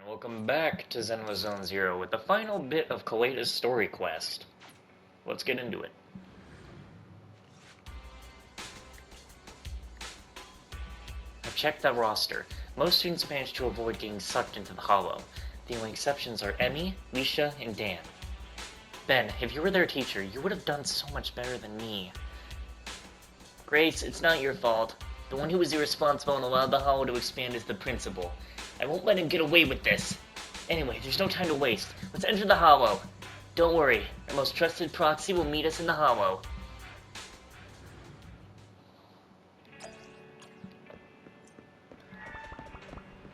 Welcome back to ZENLESS Zone Zero with the final bit of Koleda's story quest. Let's get into it. I've checked the roster. Most students manage to avoid getting sucked into the hollow. The only exceptions are Emmy, Leisha, and Dan. Ben, if you were their teacher, you would have done so much better than me. Grace, it's not your fault. The one who was irresponsible and allowed the hollow to expand is the principal. I won't let him get away with this. Anyway, there's no time to waste. Let's enter the hollow. Don't worry, our most trusted proxy will meet us in the hollow.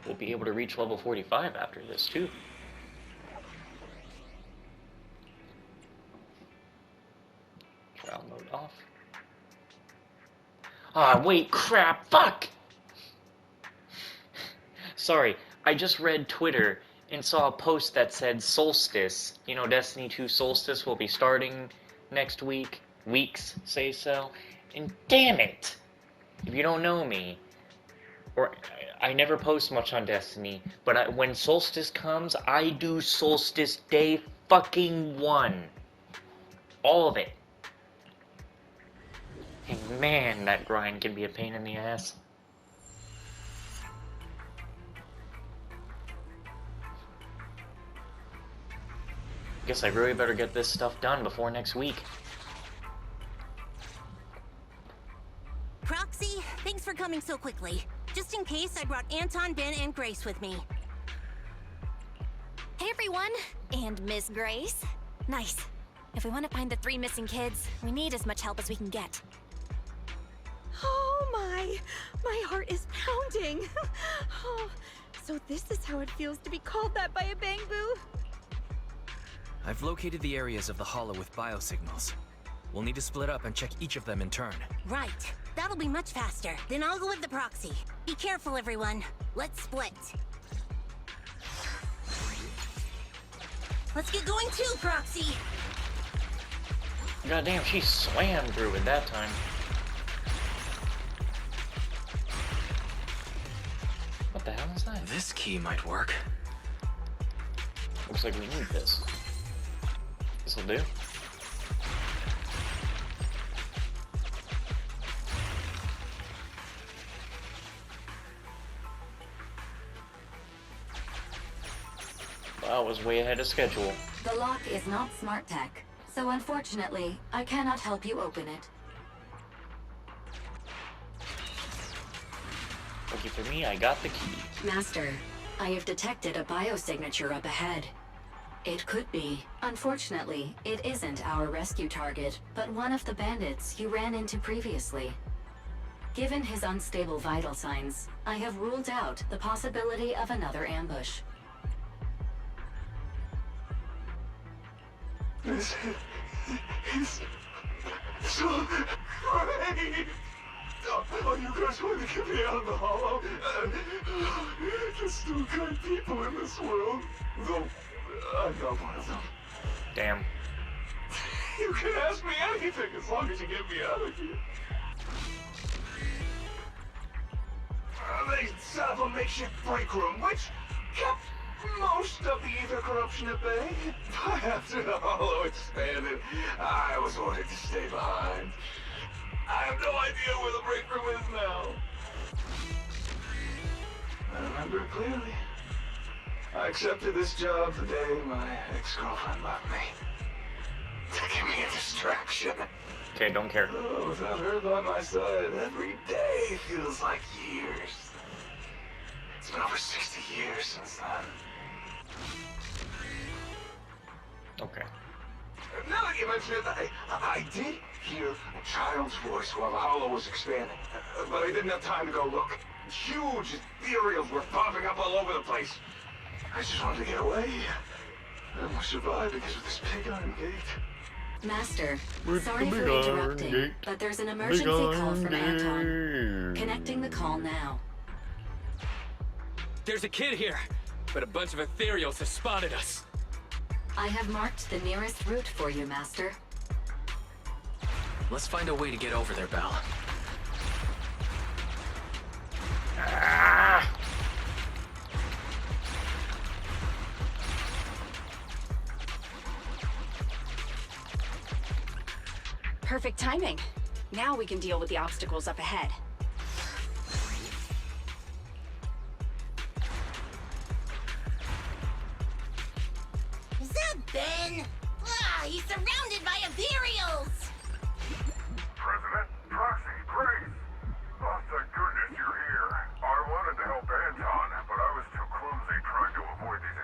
We'll be able to reach level 45 after this, too. Trial mode off. Ah, wait, crap, fuck! Sorry, I just read Twitter and saw a post that said Solstice. You know, Destiny 2 Solstice will be starting next week. Weeks say so. And damn it! If you don't know me, or I never post much on Destiny, but when Solstice comes, I do Solstice Day fucking 1. All of it. And man, that grind can be a pain in the ass. Guess I really better get this stuff done before next week. Proxy, thanks for coming so quickly. Just in case, I brought Anton, Ben, and Grace with me. Hey everyone, and Miss Grace. Nice. If we want to find the 3 missing kids, we need as much help as we can get. Oh my heart is pounding. Oh, so this is how it feels to be called that by a bangbu? I've located the areas of the hollow with biosignals. We'll need to split up and check each of them in turn. Right. That'll be much faster. Then I'll go with the proxy. Be careful, everyone. Let's split. Let's get going too, proxy. Goddamn, she swam through it that time. What the hell is that? This key might work. Looks like we need this. This'll do. Wow, I was way ahead of schedule. The lock is not smart tech, so unfortunately, I cannot help you open it. Lucky for me, I got the key. Master, I have detected a biosignature up ahead. It could be. Unfortunately, it isn't our rescue target, but one of the bandits you ran into previously. Given his unstable vital signs, I have ruled out the possibility of another ambush. This is so great! Oh, you guys want to get me out of the hollow? There's still good people in this world. Though, I'm not one of them. Damn. You can ask me anything as long as you get me out of here. They set up a makeshift break room, which kept most of the ether corruption at bay. But after the hollow expanded, I was ordered to stay behind. I have no idea where the break room is now. I remember it clearly. I accepted this job the day my ex-girlfriend left me. To give me a distraction. Okay, don't care. Oh, without her by my side, every day feels like years. It's been over 60 years since then. Okay. Now that you mention it, I did hear a child's voice while the hollow was expanding, but I didn't have time to go look. Huge ethereals were popping up all over the place. I just wanted to get away. I almost survived because of this big iron gate. Master, With sorry the for big iron interrupting, gate. but there's an emergency call from Anton. Connecting the call now. There's a kid here, but a bunch of ethereals have spotted us. I have marked the nearest route for you, Master. Let's find a way to get over there, Belle. Ah! Perfect timing. Now we can deal with the obstacles up ahead. Is that Ben? Ah, he's surrounded by Imperials! President, Proxy, Grace. Oh, thank goodness you're here. I wanted to help Anton, but I was too clumsy trying to avoid these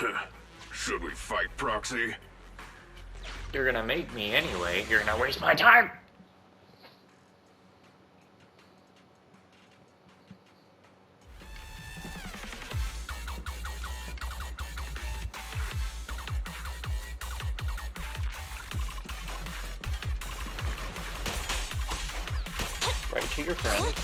ethereals. Should we fight, Proxy? You're gonna make me anyway. You're gonna waste my time. Right to your friend.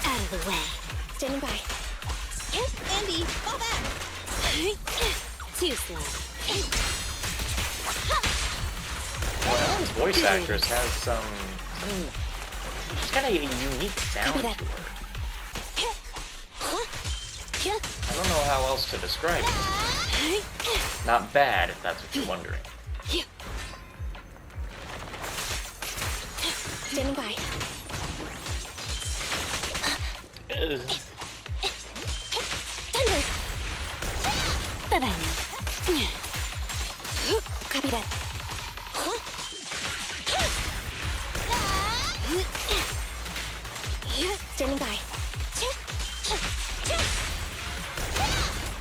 Out of the way. Standing by. Andy, fall back! Too slow. Well, this voice actress has some... She's got a unique sound to her. I don't know how else to describe it. Not bad, if that's what you're wondering. Standing by. Ugh. Thunder! Bye-bye. Copy that. Standing by.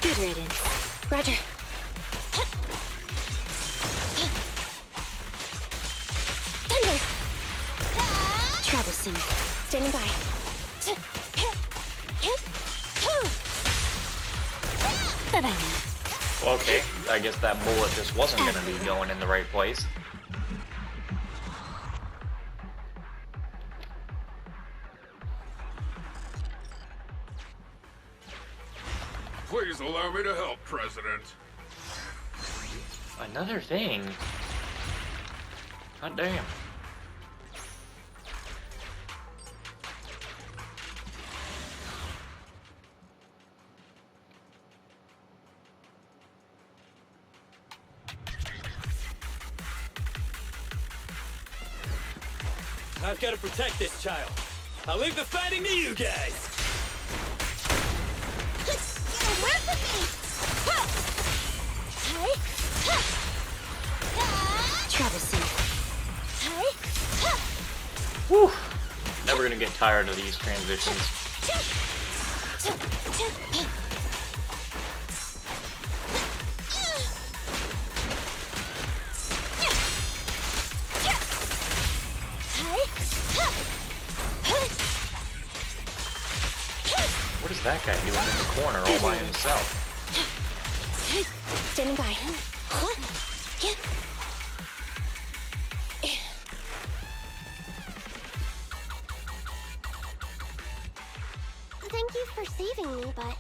Good riddance. Roger. Thunder! Troublesome. Standing by. Bye-bye. Okay, I guess that bullet just wasn't gonna be going in the right place. Please allow me to help, President. Another thing. God damn. I've got to protect this child. I'll leave the fighting to you guys. Work with me! Troublesome. Whew. Never gonna get tired of these transitions. What is that guy doing in the corner all by himself? Standing by. Thank you for saving me, but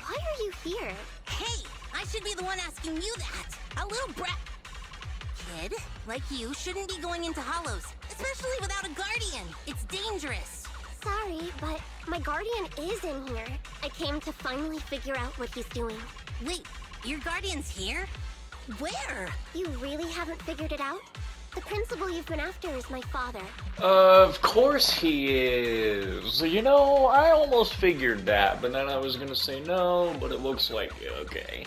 why are you here? Hey, I should be the one asking you that. A little brat kid like you shouldn't be going into hollows, especially without a guardian. It's dangerous. Sorry, but my guardian is in here. I came to finally figure out what he's doing. Wait, your guardian's here? Where? You really haven't figured it out? The principal you've been after is my father. Of course he is. You know, I almost figured that, but then I was gonna say no, but it looks like okay.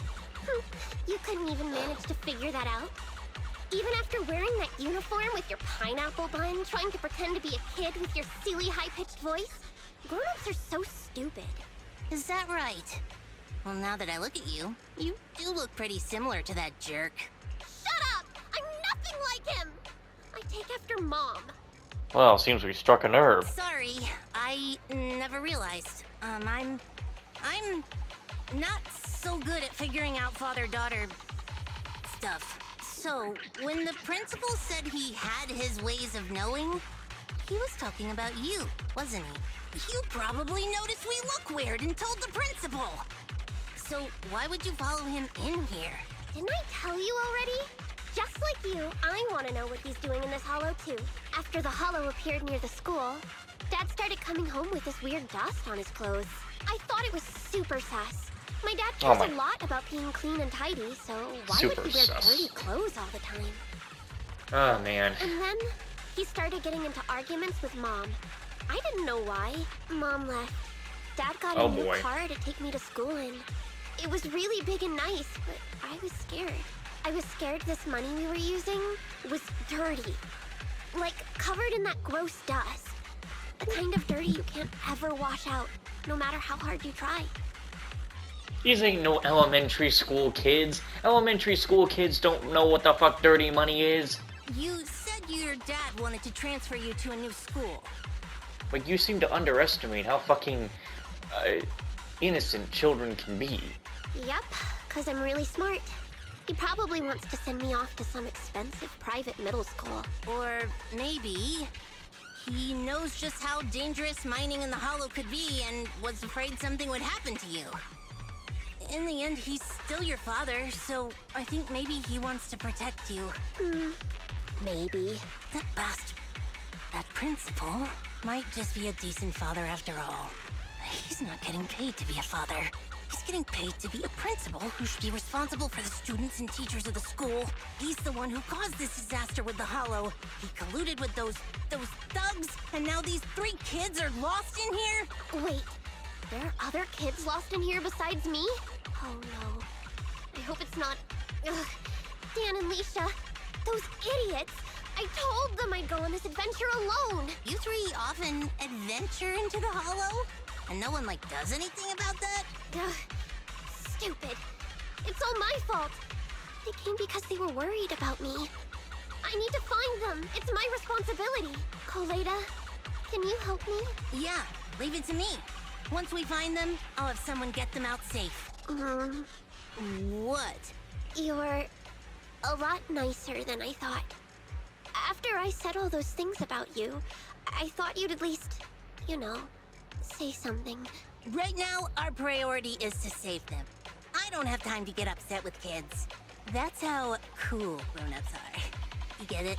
You couldn't even manage to figure that out? Even after wearing that uniform with your pineapple bun, trying to pretend to be a kid with your silly high-pitched voice? Grown-ups are so stupid. Is that right? Well, now that I look at you, you do look pretty similar to that jerk. Shut up! I'm nothing like him! I take after Mom. Well, seems we struck a nerve. Sorry, I never realized. I'm not so good at figuring out father-daughter stuff. So, when the principal said he had his ways of knowing, he was talking about you, wasn't he? You probably noticed we look weird and told the principal. So why would you follow him in here? Didn't I tell you already? Just like you, I want to know what he's doing in this hollow too. After the hollow appeared near the school, Dad started coming home with this weird dust on his clothes. I thought it was super sus. My dad cares a lot about being clean and tidy, so why would he wear dirty clothes all the time? Oh, man. And then he started getting into arguments with Mom. I didn't know why. Mom left. Dad got a new car to take me to school in. It was really big and nice, but I was scared. I was scared this money we were using was dirty. Like, covered in that gross dust. The kind of dirty you can't ever wash out, no matter how hard you try. These ain't no elementary school kids. Elementary school kids don't know what the fuck dirty money is. You said your dad wanted to transfer you to a new school. But you seem to underestimate how fucking innocent children can be. Yep, because I'm really smart. He probably wants to send me off to some expensive private middle school. Or maybe he knows just how dangerous mining in the hollow could be and was afraid something would happen to you. In the end, he's still your father, so I think maybe he wants to protect you. Maybe. That bastard, that principal, might just be a decent father after all. He's not getting paid to be a father. He's getting paid to be a principal who should be responsible for the students and teachers of the school. He's the one who caused this disaster with the hollow. He colluded with those thugs, and now these 3 kids are lost in here? Wait, there are other kids lost in here besides me? Oh no. I hope it's not... Ugh. Dan and Leisha, those idiots! I told them I'd go on this adventure alone! You 3 often adventure into the hollow? And no one, does anything about that? Ugh. Stupid. It's all my fault. They came because they were worried about me. I need to find them. It's my responsibility. Koleda, can you help me? Yeah, leave it to me. Once we find them, I'll have someone get them out safe. What? You're a lot nicer than I thought. After I said all those things about you, I thought you'd at least, say something. Right now, our priority is to save them. I don't have time to get upset with kids. That's how cool grown-ups are. You get it?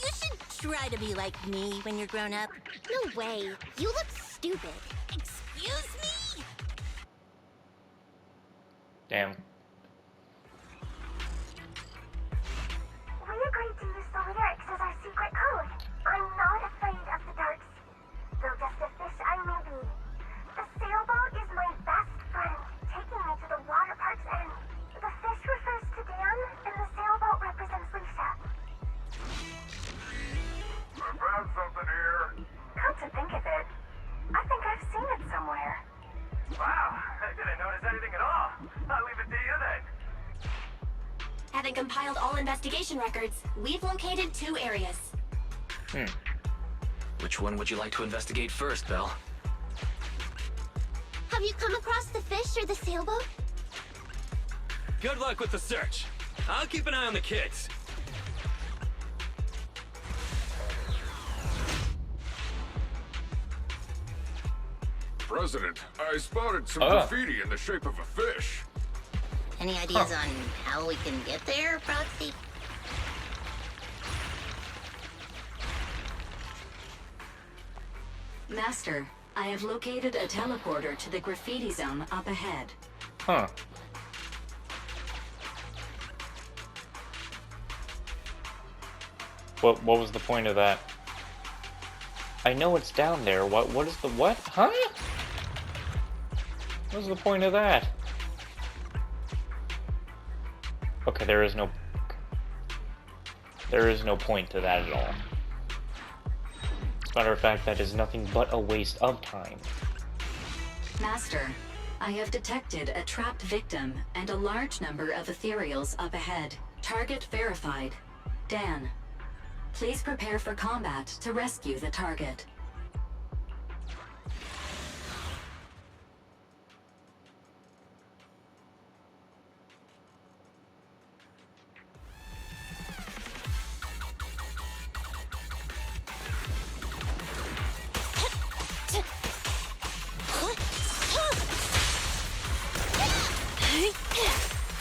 You should try to be like me when you're grown up. No way. You look stupid. Excuse me? Damn. We agreed to use the lyrics as our secret code. I'm not afraid of the dark sea. Though just a fish I may be. The sailboat is my best friend, taking me to the water park's end. The fish refers to Dan, and the sailboat represents Leisha. I found something here. Come to think of it, I think I've seen it somewhere. Wow, I didn't notice anything at all. I'll leave it to you then. Having compiled all investigation records, we've located 2 areas. Which one would you like to investigate first, Belle? Have you come across the fish or the sailboat? Good luck with the search. I'll keep an eye on the kids. President, I spotted some graffiti in the shape of a fish. Any ideas on how we can get there, Proxy? Master, I have located a teleporter to the graffiti zone up ahead. Huh. What was the point of that? I know it's down there. What is the what? Huh? What's the point of that? Okay, there is no point to that at all. As a matter of fact, that is nothing but a waste of time. Master, I have detected a trapped victim and a large number of ethereals up ahead. Target verified. Dan, please prepare for combat to rescue the target.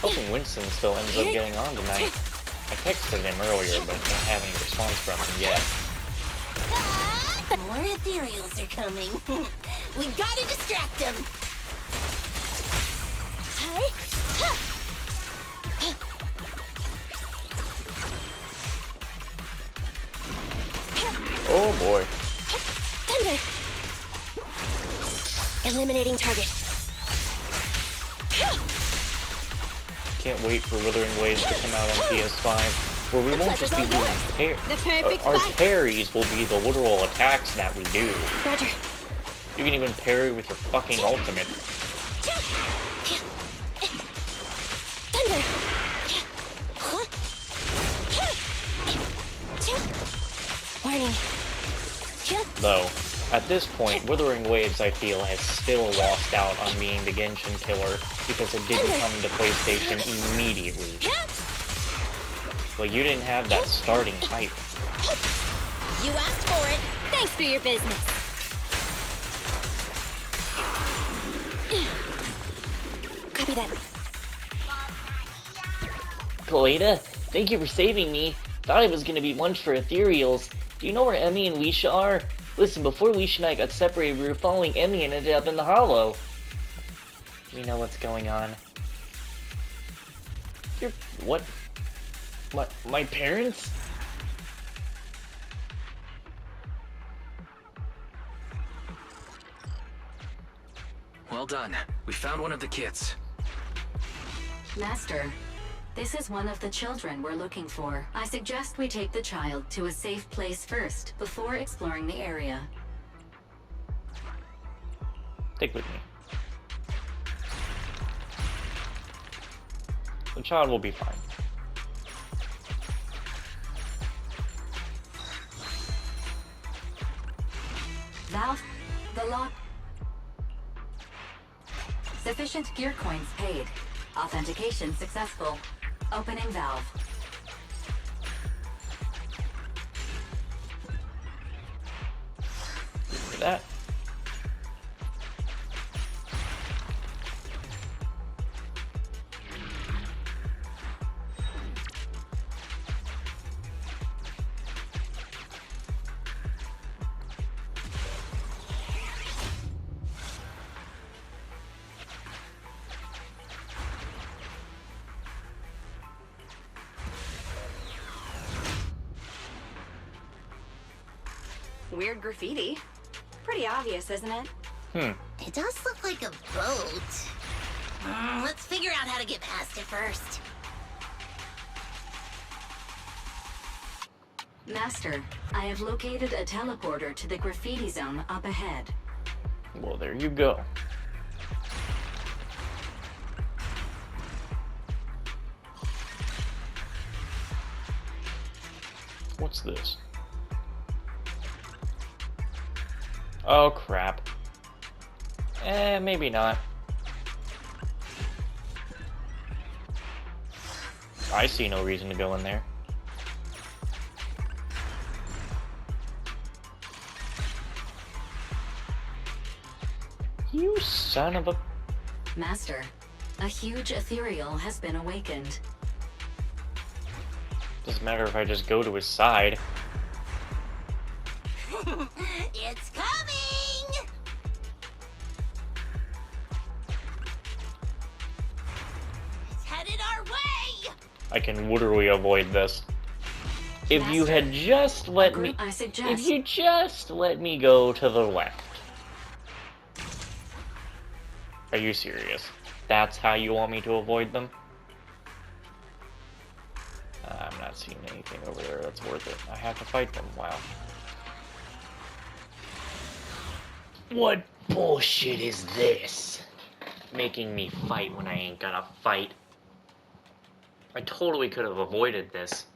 Hoping Winston still ends up getting on tonight. I texted him earlier, but don't have any response from him yet. More ethereals are coming. We gotta distract them. Oh boy. Thunder! Eliminating target. Can't wait for Withering Waves to come out on PS5, where we won't just be doing our parries will be the literal attacks that we do. Roger. You can even parry with your fucking ultimate. Thunder! Warning. Though, at this point, Withering Waves, I feel, has still lost out on being the Genshin killer because it didn't come to PlayStation immediately. Well, you didn't have that starting hype. You asked for it. Thanks for your business. Copy that. Koleda, thank you for saving me. Thought I was gonna be lunch for ethereals. Do you know where Emmy and Leisha are? Listen, before Leisha and I got separated, we were following Emmy and ended up in the hollow. We know what's going on. What? My parents? Well done. We found one of the kids. Master, this is one of the children we're looking for. I suggest we take the child to a safe place first, before exploring the area. Stick with me. The child will be fine. Valve, the lock. Sufficient gear coins paid. Authentication successful. Opening valve. Look at that. Weird graffiti. Pretty obvious, isn't it? It does look like a boat. Let's figure out how to get past it first. Master, I have located a teleporter to the graffiti zone up ahead. Well, there you go. What's this? Oh, crap. Maybe not. I see no reason to go in there. You son of a... Master, a huge ethereal has been awakened. Doesn't matter if I just go to his side. It's coming! It's headed our way! I can literally avoid this. If you had just let me... If you just let me go to the left. Are you serious? That's how you want me to avoid them? I'm not seeing anything over there that's worth it. I have to fight them. Wow. What bullshit is this? Making me fight when I ain't gonna fight. I totally could have avoided this.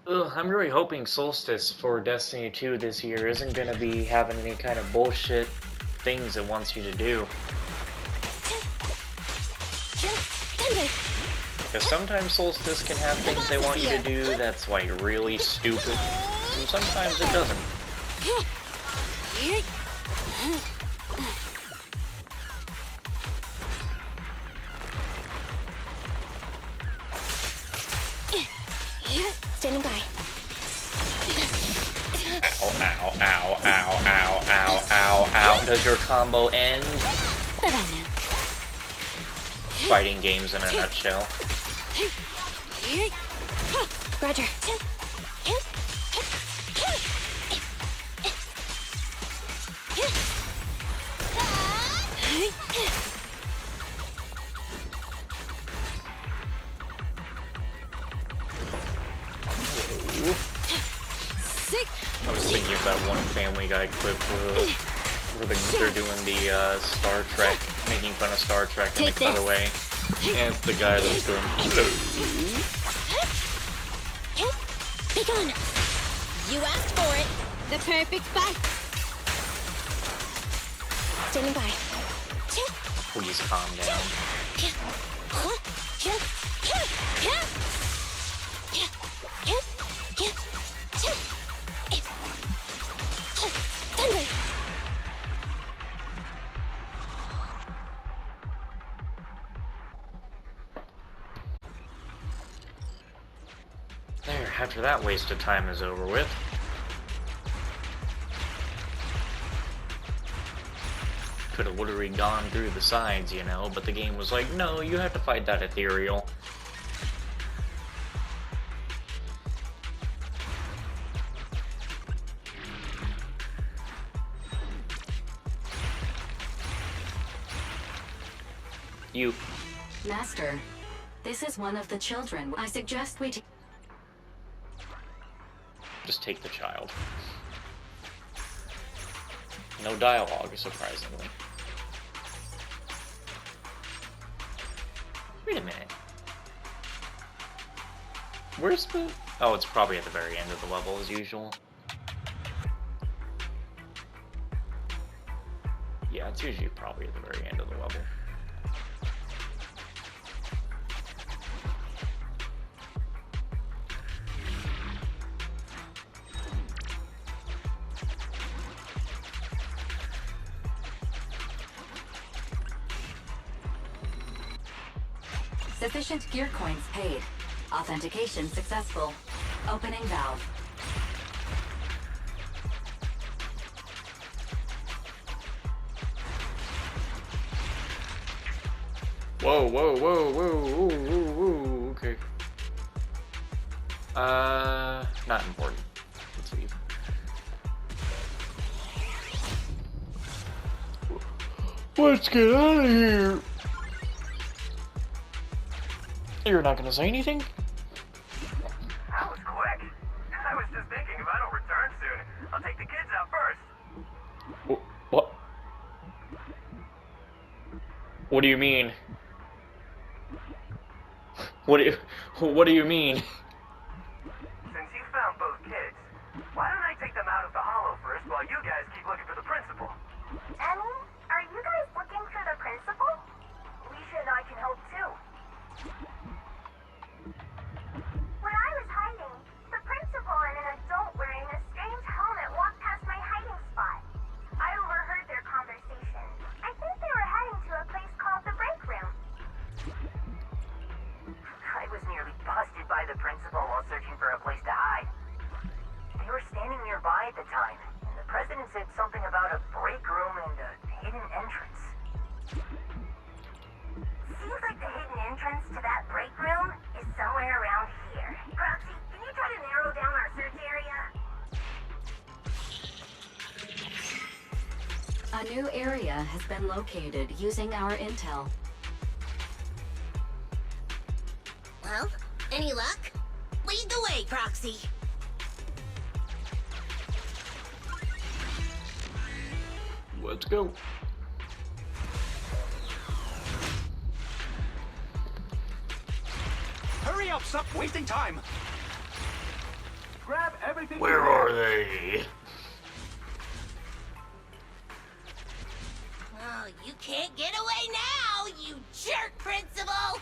Ugh, I'm really hoping Solstice for Destiny 2 this year isn't gonna be having any kind of bullshit things it wants you to do. Because sometimes Solstice can have things they want you to do that's like really stupid, and sometimes it doesn't. Standing by. Ow, ow, ow, ow, ow, ow, ow, ow. Does your combo end? Fighting games in a nutshell. Roger. I was thinking of that one Family Guy clip where they're doing the Star Trek, making fun of Star Trek, and they cut away. And it's the guy that's going, Be gone. You asked for it. The perfect fight. Standing by. please calm down. There, after that waste of time is over with. Could have literally gone through the sides, you know, but the game was like, no, you have to fight that ethereal. You. Master, this is one of the children. I suggest we Just take the child. No dialogue, surprisingly. Wait a minute. Where's the... Oh, it's probably at the very end of the level, as usual. Yeah, it's usually probably at the very end of the level. Sufficient gear coins paid. Authentication successful. Opening valve. Whoa, whoa, whoa, whoa, whoa, whoa, whoa, okay. Not important. Let's leave. Let's get out of here! You're not gonna say anything? That was quick. I was just thinking if I don't return soon, I'll take the kids out first. What? What do you mean? What do you mean? Since you found both kids, why don't I take them out of the hollow first while you guys keep looking for the principal? Annie, are you guys looking for the principal? Leisha and I can help too. When I was hiding, the principal and an adult wearing a strange helmet walked past my hiding spot. I overheard their conversation. I think they were heading to a place called the break room. I was nearly busted by the principal while searching for a place to hide. They were standing nearby at the time, and the president said something about a break room and a hidden entrance. Seems like the hidden entrance to that break room is somewhere around here. Proxy, can you try to narrow down our search area? A new area has been located using our intel. Well, any luck? Lead the way, Proxy. Let's go. Hurry up, stop wasting time. Grab everything. Where are they? Oh, you can't get away now, you jerk, Principal!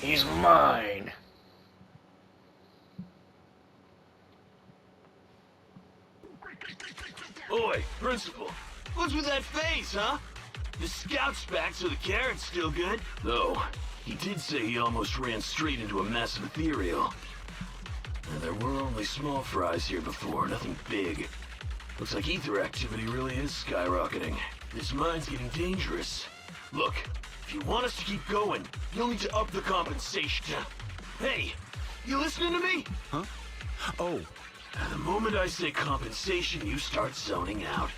He's mine. Oi, principal. What's with that face, huh? The scout's back, so the carrot's still good. Though, he did say he almost ran straight into a massive ethereal. And there were only small fries here before, nothing big. Looks like ether activity really is skyrocketing. This mine's getting dangerous. Look, if you want us to keep going, you'll need to up the compensation. Hey, you listening to me? Huh? Oh. The moment I say compensation, you start zoning out.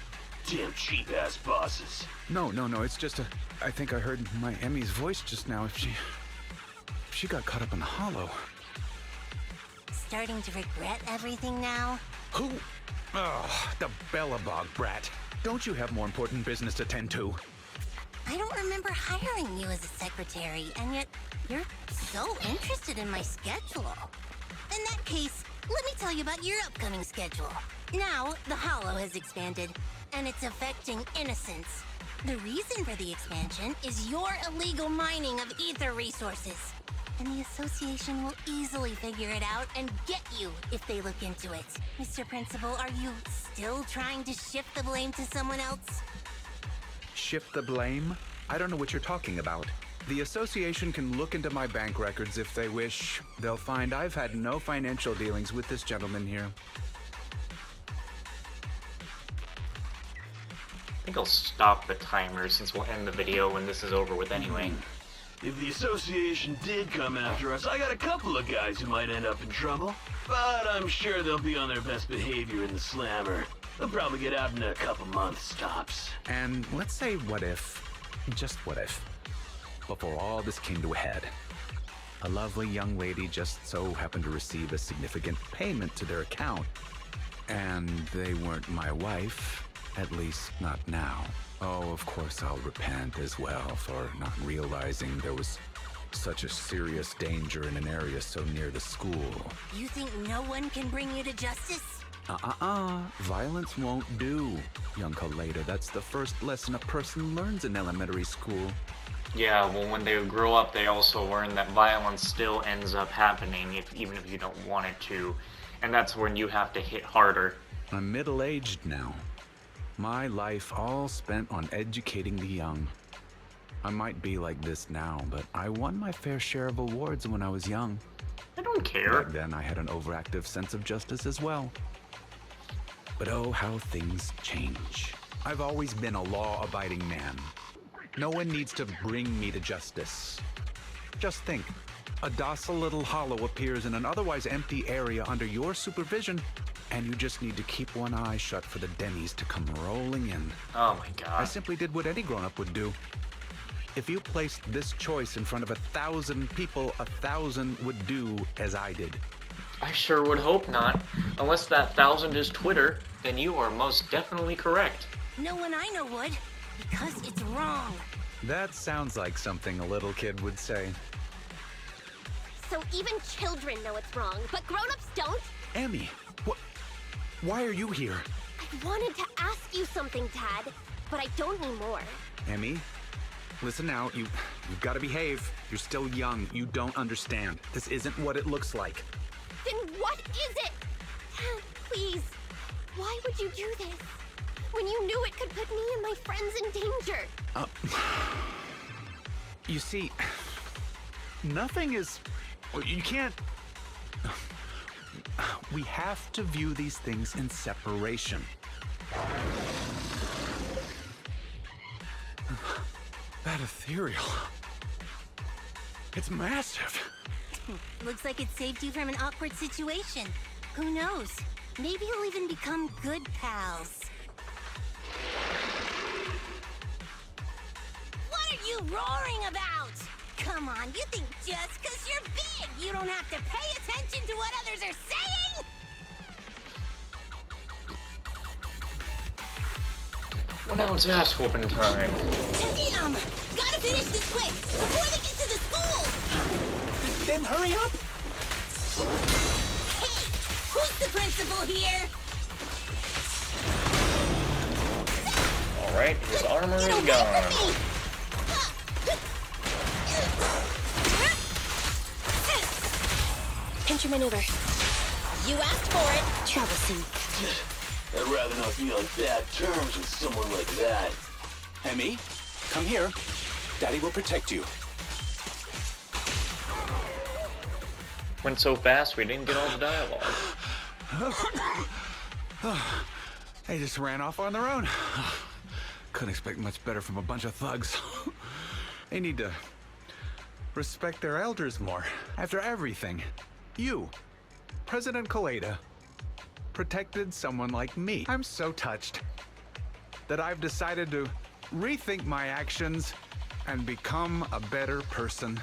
Damn cheap-ass bosses. No, it's just I think I heard my Emmy's voice just now. If she got caught up in the hollow. Starting to regret everything now? Who? Oh, the Bellabog brat. Don't you have more important business to tend to? I don't remember hiring you as a secretary, and yet you're so interested in my schedule. In that case, let me tell you about your upcoming schedule. Now, the Hollow has expanded, and it's affecting innocents. The reason for the expansion is your illegal mining of ether resources. And the association will easily figure it out and get you if they look into it. Mr. Principal, are you still trying to shift the blame to someone else? Shift the blame? I don't know what you're talking about. The association can look into my bank records if they wish. They'll find I've had no financial dealings with this gentleman here. I think I'll stop the timer since we'll end the video when this is over with anyway. If the association did come after us, I got a couple of guys who might end up in trouble. But I'm sure they'll be on their best behavior in the slammer. They'll probably get out in a couple months, tops. And let's say what if, just what if, before all this came to a head, a lovely young lady just so happened to receive a significant payment to their account. And they weren't my wife, at least not now. Oh, of course I'll repent as well for not realizing there was such a serious danger in an area so near the school. You think no one can bring you to justice? Violence won't do, young koleda. That's the first lesson a person learns in elementary school. Yeah, well, when they grow up, they also learn that violence still ends up happening, even if you don't want it to. And that's when you have to hit harder. I'm middle-aged now. My life all spent on educating the young. I might be like this now, but I won my fair share of awards when I was young. I don't care. Back then, I had an overactive sense of justice as well. But oh, how things change. I've always been a law-abiding man. No one needs to bring me to justice. Just think, a docile little hollow appears in an otherwise empty area under your supervision, and you just need to keep one eye shut for the Denny's to come rolling in. Oh my god. I simply did what any grown-up would do. If you placed this choice in front of 1,000 people, 1,000 would do as I did. I sure would hope not. Unless that 1,000 is Twitter, then you are most definitely correct. No one I know would, because it's wrong. That sounds like something a little kid would say. So even children know it's wrong, but grown-ups don't? Emmy, why are you here? I wanted to ask you something, Dad, but I don't anymore. Emmy, listen now, you've got to behave. You're still young, you don't understand. This isn't what it looks like. Then what is it? Dad, please, why would you do this? When you knew it could put me and my friends in danger. You see, nothing is... You can't... We have to view these things in separation. That ethereal... It's massive. Looks like it saved you from an awkward situation. Who knows? Maybe you'll even become good pals. What are you roaring about? Come on, you think just because you're big, you don't have to pay attention to what others are saying? Well, now it's ass whooping time. Damn! Gotta finish this quick, before they get to the school! Then hurry up! Hey! Who's the principal here? Alright, his armor is gone. Pinch your maneuver. You asked for it. Troublesome. I'd rather not be on bad terms with someone like that. Emmy, Come here. Daddy will protect you. Went so fast we didn't get all the dialogue. They just ran off on their own. Couldn't expect much better from a bunch of thugs. They need to respect their elders more. After everything, you, President Koleda, protected someone like me. I'm so touched that I've decided to rethink my actions and become a better person.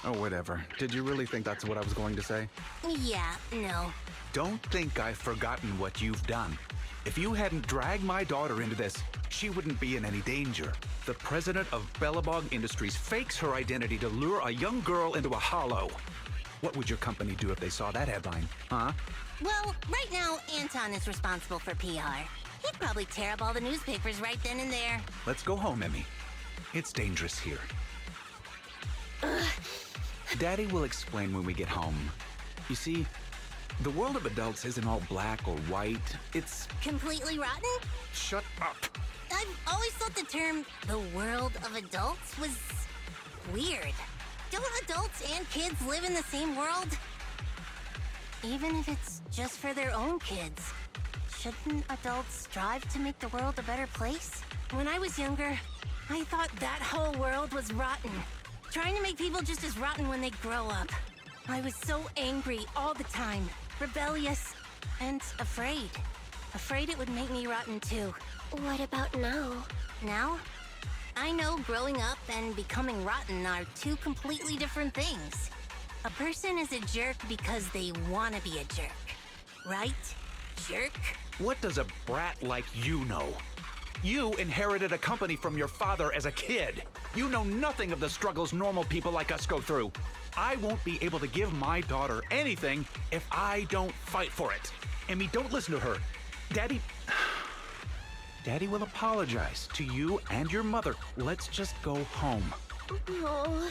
Oh, whatever. Did you really think that's what I was going to say? Yeah, no. Don't think I've forgotten what you've done. If you hadn't dragged my daughter into this, she wouldn't be in any danger. The president of Bellabog Industries fakes her identity to lure a young girl into a hollow. What would your company do if they saw that headline, huh? Well, right now, Anton is responsible for PR. He'd probably tear up all the newspapers right then and there. Let's go home, Emmy. It's dangerous here. Daddy will explain when we get home. You see, the world of adults isn't all black or white. It's... Completely rotten? Shut up. I've always thought the term, the world of adults, was weird. Don't adults and kids live in the same world? Even if it's just for their own kids. Shouldn't adults strive to make the world a better place? When I was younger, I thought that whole world was rotten. Trying to make people just as rotten when they grow up. I was so angry all the time. Rebellious and afraid. Afraid it would make me rotten too. What about now? Now? I know growing up and becoming rotten are two completely different things. A person is a jerk because they want to be a jerk. Right? Jerk? What does a brat like you know? You inherited a company from your father as a kid. You know nothing of the struggles normal people like us go through. I won't be able to give my daughter anything if I don't fight for it. Emmy, don't listen to her. Daddy will apologize to you and your mother. Let's just go home. No.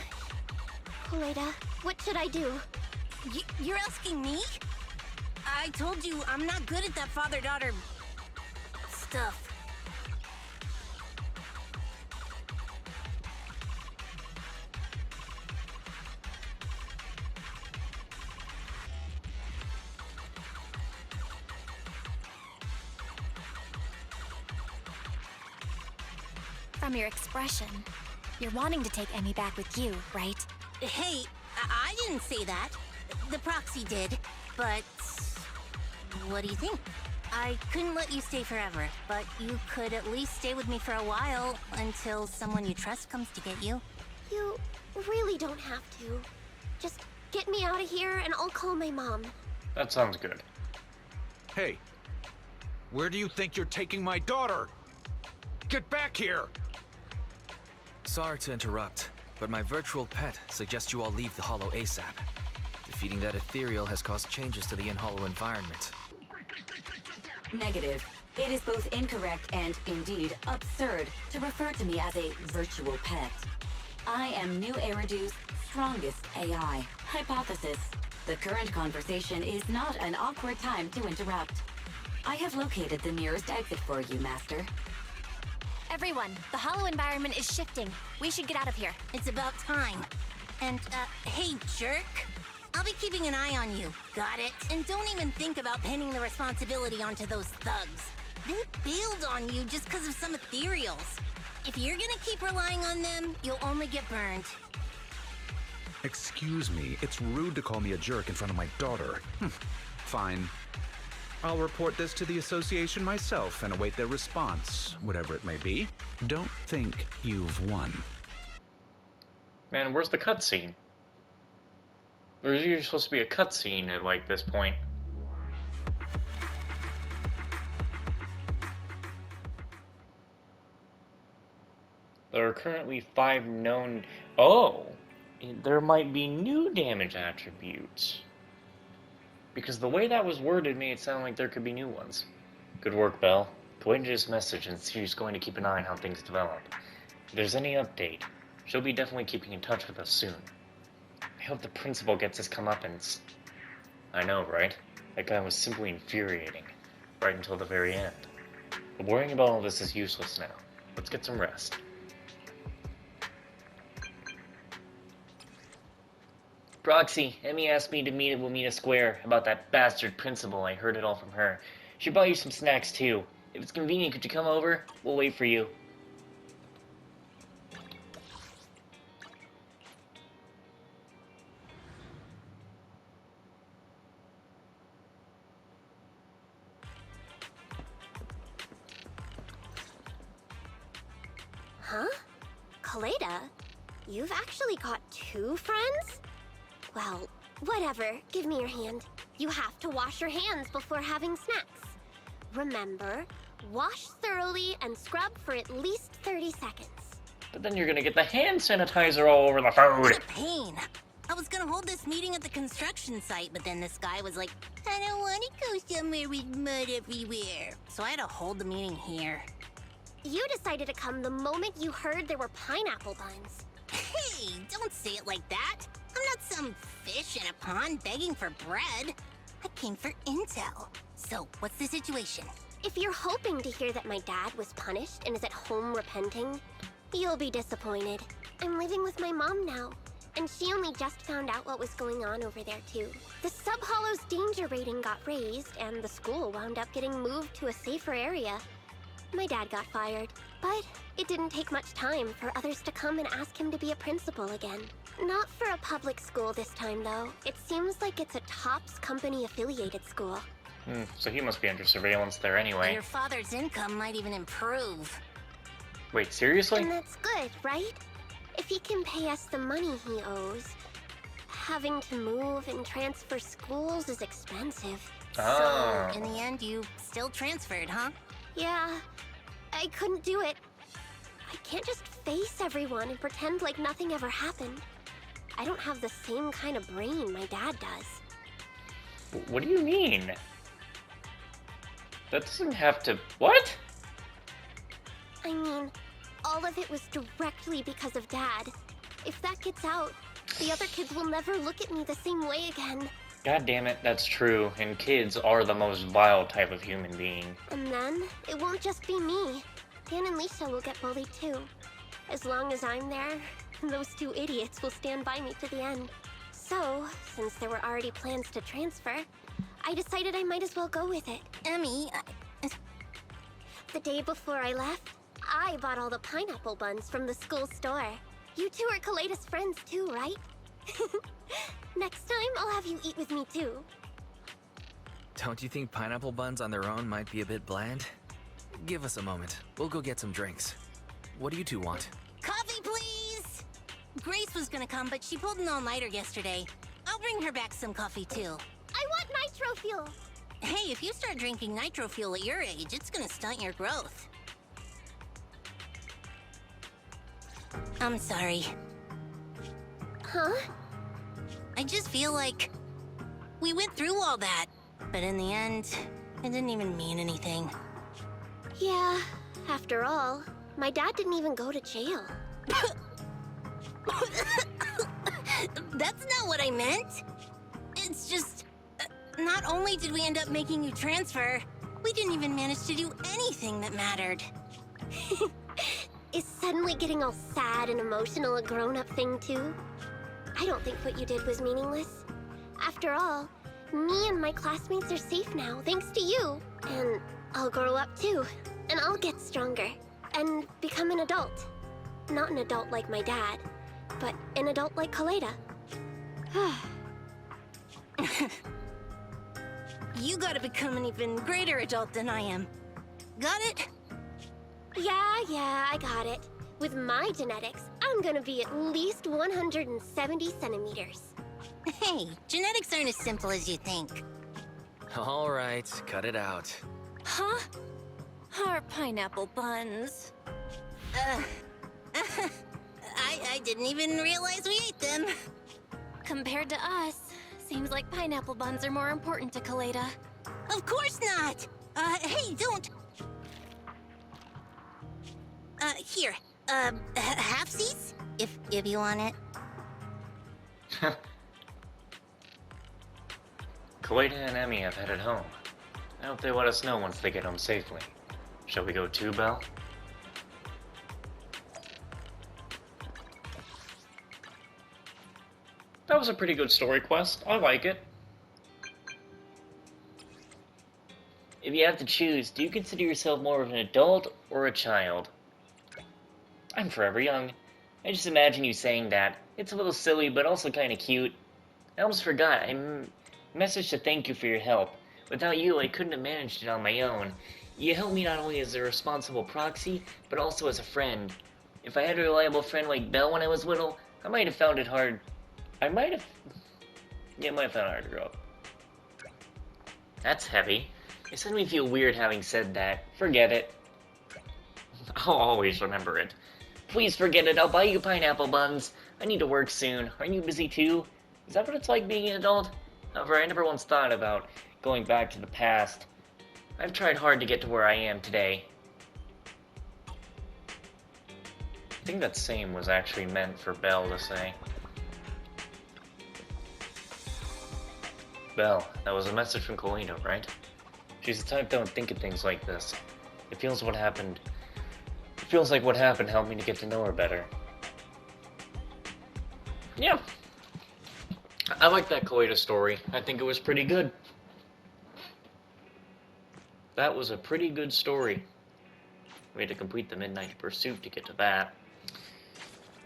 Koleda, what should I do? You're asking me? I told you I'm not good at that father-daughter stuff. From your expression, you're wanting to take Emmy back with you, right? Hey, I didn't say that. The proxy did, but... What do you think? I couldn't let you stay forever, but you could at least stay with me for a while until someone you trust comes to get you. You really don't have to. Just get me out of here and I'll call my mom. That sounds good. Hey, where do you think you're taking my daughter? Get back here! Sorry to interrupt, but my virtual pet suggests you all leave the Hollow ASAP. Defeating that ethereal has caused changes to the in-Hollow environment. Negative. It is both incorrect and, indeed, absurd to refer to me as a virtual pet. I am New Eridu's strongest AI. Hypothesis. The current conversation is not an awkward time to interrupt. I have located the nearest exit for you, Master. Everyone, the Hollow environment is shifting. We should get out of here. It's about time. And, hey, jerk. I'll be keeping an eye on you. Got it? And don't even think about pinning the responsibility onto those thugs. They bailed on you just because of some ethereals. If you're gonna keep relying on them, you'll only get burned. Excuse me, it's rude to call me a jerk in front of my daughter. Fine. I'll report this to the association myself and await their response, whatever it may be. Don't think you've won. Man, where's the cutscene? There's usually supposed to be a cutscene at, like, this point. There are currently 5 known... Oh! There might be new damage attributes. Because the way that was worded made it sound like there could be new ones. Good work, Belle. Go into this message and she's going to keep an eye on how things develop. If there's any update, she'll be definitely keeping in touch with us soon. I hope the principal gets his comeuppance. I know, right? That guy was simply infuriating. Right until the very end. But worrying about all this is useless now. Let's get some rest. Roxy, Emmy asked me to meet at Wilmina Square about that bastard principal. I heard it all from her. She bought you some snacks, too. If it's convenient, could you come over? We'll wait for you. Huh? Koleda? You've actually got 2 friends? Well, whatever. Give me your hand. You have to wash your hands before having snacks. Remember, wash thoroughly and scrub for at least 30 seconds. But then you're gonna get the hand sanitizer all over the food. What a pain. I was gonna hold this meeting at the construction site, but then this guy was like, I don't want to go somewhere with mud everywhere. So I had to hold the meeting here. You decided to come the moment you heard there were pineapple buns. Hey, don't say it like that. I'm not some fish in a pond begging for bread. I came for intel. So, what's the situation? If you're hoping to hear that my dad was punished and is at home repenting, you'll be disappointed. I'm living with my mom now, and she only just found out what was going on over there too. The Sub-Hollow's danger rating got raised, and the school wound up getting moved to a safer area. My dad got fired, but it didn't take much time for others to come and ask him to be a principal again. Not for a public school this time, though. It seems like it's a TOPS company-affiliated school. So he must be under surveillance there anyway. Your father's income might even improve. Wait, seriously? And that's good, right? If he can pay us the money he owes, having to move and transfer schools is expensive. Oh. So, in the end, you still transferred, huh? Yeah, I couldn't do it. I can't just face everyone and pretend like nothing ever happened. I don't have the same kind of brain my dad does. What do you mean? That doesn't have to... What? I mean, all of it was directly because of Dad. If that gets out, the other kids will never look at me the same way again. God damn it, that's true, and kids are the most vile type of human being. And then, it won't just be me. Dan and Lisa will get bullied too. As long as I'm there, those 2 idiots will stand by me to the end. So, since there were already plans to transfer, I decided I might as well go with it. Emmy, The day before I left, I bought all the pineapple buns from the school store. You 2 are Koleda's friends too, right? Next time, I'll have you eat with me too. Don't you think pineapple buns on their own might be a bit bland? Give us a moment. We'll go get some drinks. What do you 2 want? coffee, please! Grace was gonna come, but she pulled an all-nighter yesterday. I'll bring her back some coffee too. I want nitro fuel! Hey, if you start drinking nitro fuel at your age, it's gonna stunt your growth. I'm sorry. Huh? I just feel like we went through all that, but in the end, it didn't even mean anything. Yeah, after all, my dad didn't even go to jail. That's not what I meant. It's just, not only did we end up making you transfer, we didn't even manage to do anything that mattered. Is suddenly getting all sad and emotional a grown-up thing too? I don't think what you did was meaningless. After all, me and my classmates are safe now, thanks to you. And I'll grow up too, and I'll get stronger, and become an adult. Not an adult like my dad, but an adult like Koleda. You gotta become an even greater adult than I am. Got it? Yeah, I got it. With my genetics, I'm gonna be at least 170 centimeters. Hey, genetics aren't as simple as you think. All right, cut it out. Huh? Our pineapple buns. I didn't even realize we ate them. Compared to us, seems like pineapple buns are more important to Koleda. Of course not! Hey, don't! Here, halfsies? If you want it. Koleda and Emmy have headed home. I hope they let us know once they get home safely. Shall we go too, Belle? That was a pretty good story quest. I like it. If you have to choose, do you consider yourself more of an adult or a child? I'm forever young. I just imagine you saying that. It's a little silly, but also kind of cute. I almost forgot. I messaged to thank you for your help. Without you, I couldn't have managed it on my own. You helped me not only as a responsible proxy, but also as a friend. If I had a reliable friend like Belle when I was little, I might have found it hard. I might have found it hard to grow up. That's heavy. It suddenly feel weird having said that. Forget it. I'll always remember it. Please forget it. I'll buy you pineapple buns. I need to work soon. Aren't you busy too? Is that what it's like being an adult? However, I never once thought about going back to the past. I've tried hard to get to where I am today. I think that same was actually meant for Belle to say. Belle, that was a message from koleda, right? She's the type that don't think of things like this. It feels like what happened helped me to get to know her better. Yeah. I like that koleda story. I think it was pretty good. That was a pretty good story. We had to complete the Midnight Pursuit to get to that.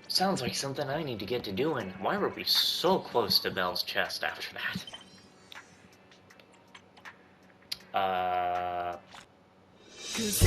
Sounds like something I need to get to doing. Why were we so close to Belle's chest after that? Cause